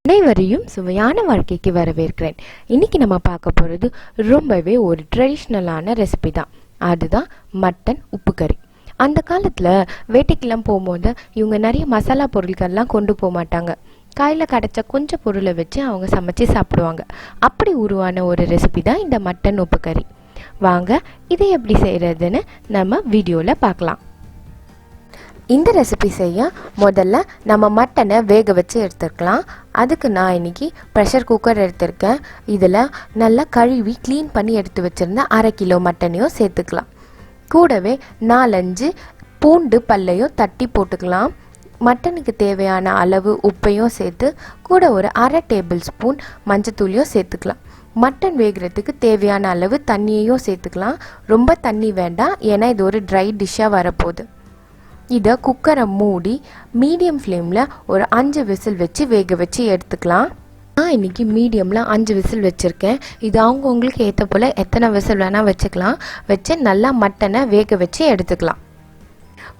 அனைவரையும் சுவையான வாழ்க்கைக்கு வரவேற்கிறேன். இன்னைக்கு நம்ம பார்க்க போகிறது ரொம்பவே ஒரு ட்ரெடிஷ்னலான ரெசிபி தான். அதுதான் மட்டன் உப்பு கறி. அந்த காலத்தில் வேட்டைக்கெல்லாம் போகும்போது இவங்க நிறைய மசாலா பொருட்கள்லாம் கொண்டு போக மாட்டாங்க. கையில் கிடச்ச கொஞ்சம் பொருளை வச்சு அவங்க சமைச்சு சாப்பிடுவாங்க. அப்படி உருவான ஒரு ரெசிபி தான் இந்த மட்டன் உப்பு கறி. வாங்க இதை எப்படி செய்கிறதுன்னு நம்ம வீடியோவில் பார்க்கலாம். இந்த ரெசிபி செய்ய முதல்ல நம்ம மட்டனை வேக வச்சு எடுத்துக்கலாம். அதுக்கு நான் இன்றைக்கி ப்ரெஷர் குக்கர் எடுத்திருக்கேன். இதில் நல்லா கழுவி க்ளீன் பண்ணி எடுத்து வச்சுருந்த 1/2 கிலோ மட்டனையும் சேர்த்துக்கலாம். கூடவே 4-5 பூண்டு பல்லையும் தட்டி போட்டுக்கலாம். மட்டனுக்கு தேவையான அளவு உப்பையும் சேர்த்து கூட ஒரு 1/2 டேபிள் ஸ்பூன் மஞ்சத்தூளையும் சேர்த்துக்கலாம். மட்டன் வேகிறதுக்கு தேவையான அளவு தண்ணியையும் சேர்த்துக்கலாம். ரொம்ப தண்ணி வேண்டாம், ஏன்னா இது ஒரு ட்ரை டிஷ்ஷாக வரப்போகுது. இதை குக்கரை மூடி மீடியம் ஃப்ளேமில் ஒரு 5 விசில் வச்சு வேக வச்சு எடுத்துக்கலாம். நான் இன்றைக்கி மீடியமில் 5 விசில் வச்சுருக்கேன். இது அவங்கவுங்களுக்கு ஏற்ற போல் எத்தனை விசில் வேணால் வச்சுக்கலாம். வச்சு நல்லா மட்டனை வேக வச்சு எடுத்துக்கலாம்.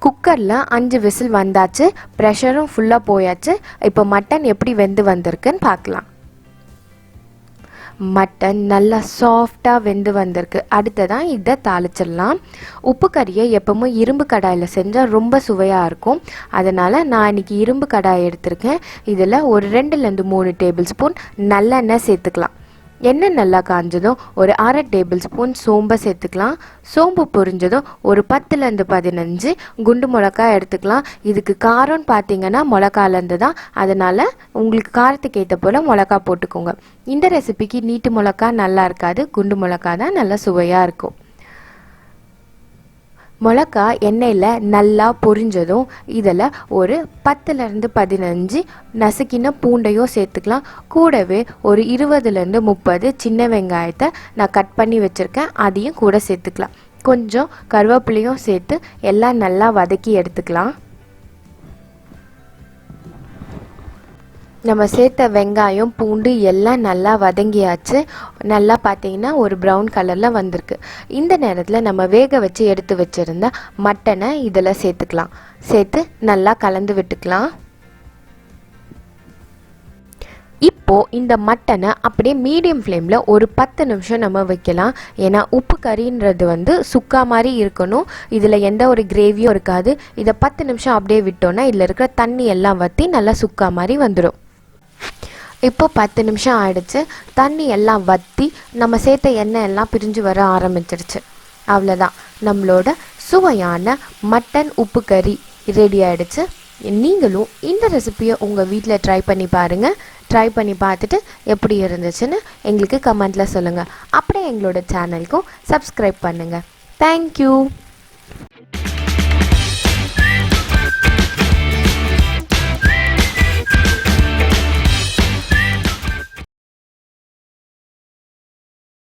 குக்கரில் 5 விசில் வந்தாச்சு, ப்ரெஷரும் ஃபுல்லாக போயாச்சு. இப்போ மட்டன் எப்படி வெந்து வந்திருக்குன்னு பார்க்கலாம். மட்டன் நல்லா சாஃப்டாக வெந்து வந்திருக்கு. அடுத்ததான் இதை தாளிச்சிடலாம். உப்பு கறியை எப்பவுமே இரும்பு கடாயில் செஞ்சால் ரொம்ப சுவையாக இருக்கும். அதனால் நான் இன்றைக்கி இரும்பு கடாய் எடுத்திருக்கேன். இதில் ஒரு 2-3 டேபிள் ஸ்பூன் நல்லெண்ணெய் சேர்த்துக்கலாம். எண்ணெய் நல்லா காஞ்சதும் ஒரு 1/2 டேபிள் ஸ்பூன் சோம்பை சேர்த்துக்கலாம். சோம்பு பொரிஞ்சதும் ஒரு 10-15 குண்டு மிளகாய் எடுத்துக்கலாம். இதுக்கு காரம்னு பார்த்தீங்கன்னா மிளகாலேருந்து தான், அதனால் உங்களுக்கு காரத்துக்கு ஏற்ற போல் மிளகா போட்டுக்கோங்க. இந்த ரெசிபிக்கு நீட்டு மிளகா நல்லா இருக்காது, குண்டு மிளகா தான் நல்லா சுவையாக இருக்கும். மிளகா எண்ணெயில் நல்லா பொரிஞ்சதும் இதில் ஒரு 10-15 நசுக்கின பூண்டையும் சேர்த்துக்கலாம். கூடவே ஒரு 20-30 சின்ன வெங்காயத்தை நான் கட் பண்ணி வச்சுருக்கேன், அதையும் கூட சேர்த்துக்கலாம். கொஞ்சம் கருவேப்பிலையும் சேர்த்து எல்லாம் நல்லா வதக்கி எடுத்துக்கலாம். நம்ம சேர்த்த வெங்காயம் பூண்டு எல்லாம் நல்லா வதங்கியாச்சு. நல்லா பார்த்தீங்கன்னா ஒரு ப்ரௌன் கலரில் வந்திருக்கு. இந்த நேரத்தில் நம்ம வேக வச்சு எடுத்து வச்சுருந்த மட்டனை இதில் சேர்த்துக்கலாம். சேர்த்து நல்லா கலந்து விட்டுக்கலாம். இப்போது இந்த மட்டனை அப்படியே மீடியம் ஃப்ளேமில் ஒரு 10 நிமிஷம் நம்ம வைக்கலாம். ஏன்னா உப்பு கறின்றது சுக்கா மாதிரி இருக்கணும். இதில் எந்த ஒரு கிரேவியும் இருக்காது. இதை 10 நிமிஷம் அப்படியே விட்டோன்னா இதில் இருக்கிற தண்ணி எல்லாம் வற்றி நல்லா சுக்கா மாதிரி வந்துடும். இப்போ 10 நிமிஷம் ஆயிடுச்சு. தண்ணி எல்லாம் வற்றி நம்ம சேர்த்த எண்ணெய் எல்லாம் பிரிஞ்சு வர ஆரம்பிச்சிருச்சு. அவ்வளோதான், நம்மளோட சுவையான மட்டன் உப்பு கறி ரெடி ஆகிடுச்சு. நீங்களும் இந்த ரெசிபியை உங்கள் வீட்டில் ட்ரை பண்ணி பாருங்கள். ட்ரை பண்ணி பார்த்துட்டு எப்படி இருந்துச்சுன்னு எங்களுக்கு கமெண்ட்டில் சொல்லுங்கள். அப்படியே எங்களோட சேனலுக்கும் சப்ஸ்கிரைப் பண்ணுங்கள். தேங்க்யூ.